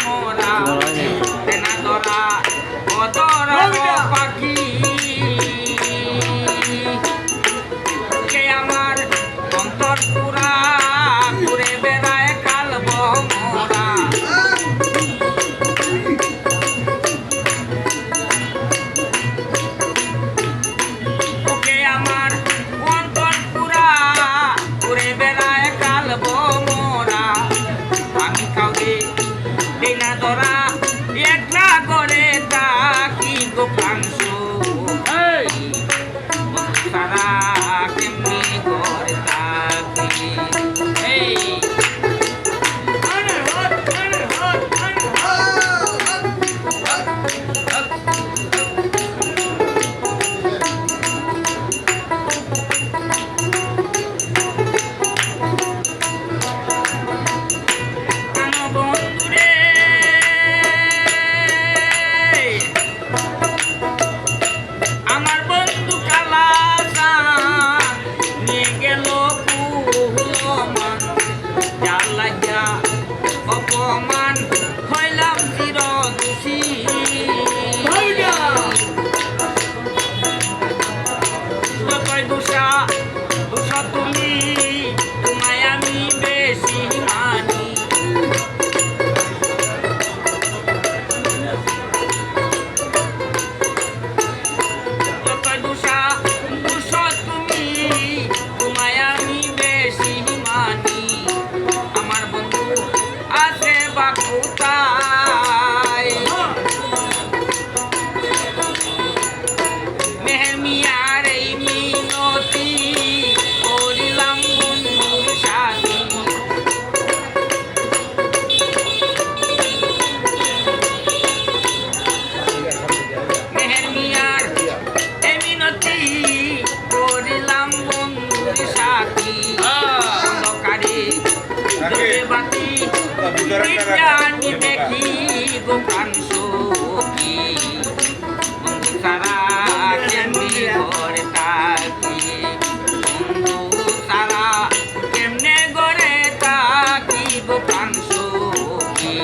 মোরা তেনা ধরা অদরা পাখি কে আমার অন্তর পুরা ঘুরে বেড়ায় কালব মোরা ওকে আমার অন্তর পুরা ঘুরে বেড়ায় কালব মোরা আমি কাউকে তেনা ধরা একলা করে তাকি গোপাংশ সারা কেমনি করে তাকি এই বন্ধুরে আমার বন্ধু কালা নিয়ে গেল কুলমান যার লাগিয়া অপমান হইলাম চির দোষী যতই দোষা দোষা তুমি তোমায় আমি বেশি মানি যতই দোষা দোষা তুমি তোমায় আমি বেশি মানি আমার বন্ধু আছে বা কোথায় মেহমিয়ার এই মিনতি করিলাম বন্ধুর সাথী মেহমিয়ার এই মিনতি করিলাম বন্ধুর সাথী অন্ধকারে দূরে বাতি জানি দেখি গোপান সখী বন্ধু সারা কেমনি ঘরে থাকি বন্ধু সারা কেমনে ঘরে থাকি গোপান সখী